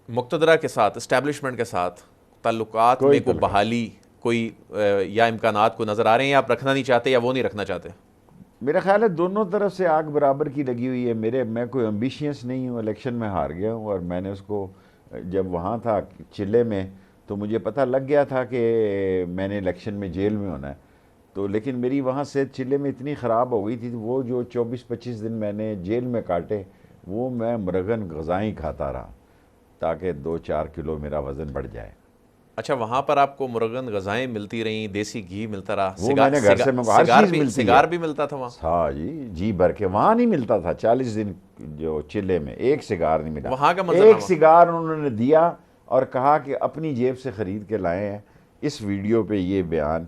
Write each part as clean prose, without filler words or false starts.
मुक़्तदरा के साथ, इस्टेब्लिशमेंट के साथ ताल्लुकात कोई में कोई तल्लुक बहाली, कोई या इम्कानात को नज़र आ रहे हैं, या आप रखना नहीं चाहते या वो नहीं रखना चाहते? मेरा ख्याल है दोनों तरफ से आग बराबर की लगी हुई है। मैं कोई एम्बिशियस नहीं हूँ, इलेक्शन में हार गया हूँ और मैंने उसको, जब वहाँ था चिल्ले में, तो मुझे पता लग गया था कि मैंने इलेक्शन में जेल में होना है। तो लेकिन मेरी वहाँ सेहत चिल्ले में इतनी ख़राब हो गई थी, वो जो 24-25 दिन मैंने जेल में काटे, वो मैं मुरगन ग़िज़ाएँ खाता रहा ताकि 2-4 किलो मेरा वज़न बढ़ जाए। अच्छा, वहाँ पर आपको मुर्गन गज़ाएँ मिलती रहीं, देसी घी मिलता रहा, वो मैंने घर से हर चीज़ मिलती है। सिगार भी मिलता था वहाँ? हाँ जी, जी भर के। वहाँ नहीं मिलता था 40 दिन जो चिल्ले में, एक सिगार नहीं मिला। वहाँ का एक मंजरनामा? सिगार उन्होंने दिया और कहा कि अपनी जेब से ख़रीद के लाए हैं। इस वीडियो पे ये बयान,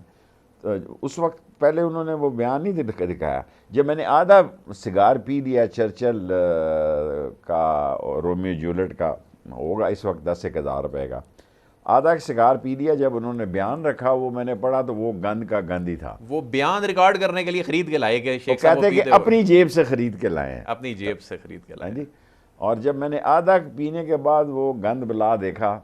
तो उस वक्त पहले उन्होंने वो बयान नहीं दिखाया। जब मैंने आधा सिगार पी लिया, चर्चिल का और रोमियो जूलियट का, होगा इस वक्त 10-1 हज़ार रुपये का, आधा एक सिगार पी लिया, जब उन्होंने बयान रखा वो मैंने पढ़ा तो वो गंद का गंद ही था। वो बयान रिकॉर्ड करने के लिए खरीद के लाए गए वो शेख साहब, वो कहते हैं कि पीते हुए? अपनी जेब से खरीद के लाए हैं। अपनी जेब से खरीद के हाँ लाए। जी। और जब मैंने आधा पीने के बाद वो गंद बला देखा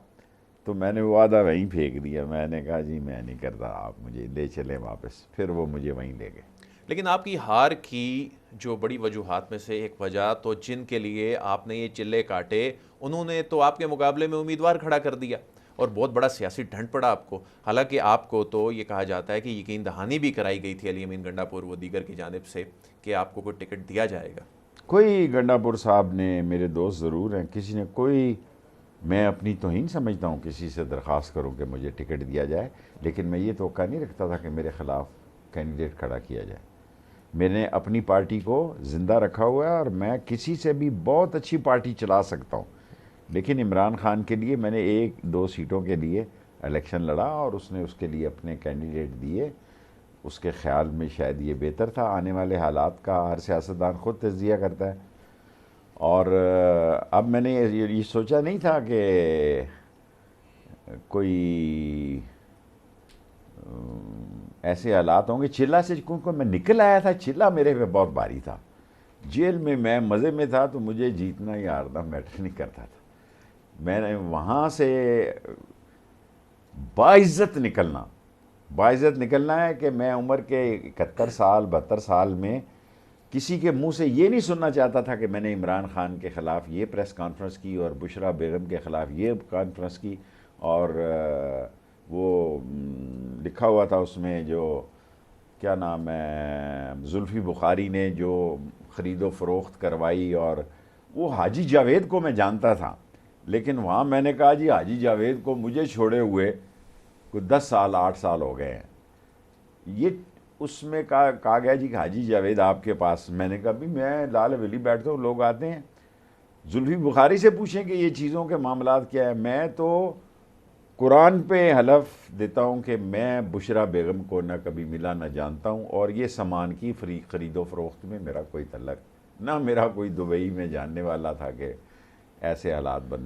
तो मैंने वो आधा वहीं फेंक दिया। मैंने कहा जी मैं नहीं करता, आप मुझे ले चलें वापस। फिर वो मुझे वहीं ले गए। लेकिन आपकी हार की जो बड़ी वजूहात में से एक वजह, तो जिनके लिए आपने ये चिल्ले काटे, उन्होंने तो आपके मुकाबले में उम्मीदवार खड़ा कर दिया और बहुत बड़ा सियासी ढंढ पड़ा आपको। हालांकि आपको तो ये कहा जाता है कि यकीन दहानी भी कराई गई थी अली अमीन गंडापुर व दीगर की जानिब से कि आपको कोई टिकट दिया जाएगा। कोई गंडापुर साहब ने, मेरे दोस्त ज़रूर हैं, किसी ने कोई, मैं अपनी तौहीन समझता हूँ किसी से दरख्वास्त करूँ कि मुझे टिकट दिया जाए, लेकिन मैं ये तवक्का नहीं रखता था कि मेरे ख़िलाफ़ कैंडिडेट खड़ा किया जाए। मैंने अपनी पार्टी को ज़िंदा रखा हुआ है और मैं किसी से भी बहुत अच्छी पार्टी चला सकता हूँ, लेकिन इमरान खान के लिए मैंने 1-2 सीटों के लिए इलेक्शन लड़ा और उसने उसके लिए अपने कैंडिडेट दिए। उसके ख़्याल में शायद ये बेहतर था। आने वाले हालात का हर सियासतदान ख़ुद तज्ज़िया करता है। और अब मैंने ये सोचा नहीं था कि कोई ऐसे हालात होंगे। चिल्ला से क्योंकि मैं निकल आया था, चिल्ला मेरे पे बहुत भारी था। जेल में मैं मज़े में था तो मुझे जीतना या हारना मैटर नहीं करता था। मैंने वहाँ से बाइज़्ज़त निकलना है कि मैं उम्र के 71 साल 72 साल में किसी के मुंह से ये नहीं सुनना चाहता था कि मैंने इमरान खान के ख़िलाफ़ ये प्रेस कॉन्फ्रेंस की और बुशरा बेगम के ख़िलाफ़ ये कॉन्फ्रेंस की। और वो लिखा हुआ था उसमें, जो क्या नाम है, जुल्फ़ी बुखारी ने जो ख़रीदो फ़रोख्त करवाई, और वो हाजी जावेद को मैं जानता था, लेकिन वहाँ मैंने कहा जी हाजी जावेद को मुझे छोड़े हुए कोई 10 साल 8 साल हो गए हैं। ये उसमें कहा गया जी कि हाजी जावेद आपके पास। मैंने कहा भी मैं लाल हवेली बैठता हूँ, लोग आते हैं, जुल्फ़ी बुखारी से पूछें कि ये चीज़ों के मामलात क्या है। मैं तो कुरान पे हलफ देता हूँ कि मैं बुशरा बेगम को ना कभी मिला ना जानता हूँ, और ये सामान की ख़रीदो फ़रोख्त में मेरा कोई तल्लक, ना मेरा कोई दुबई में जानने वाला था कि ऐसे हालात बनते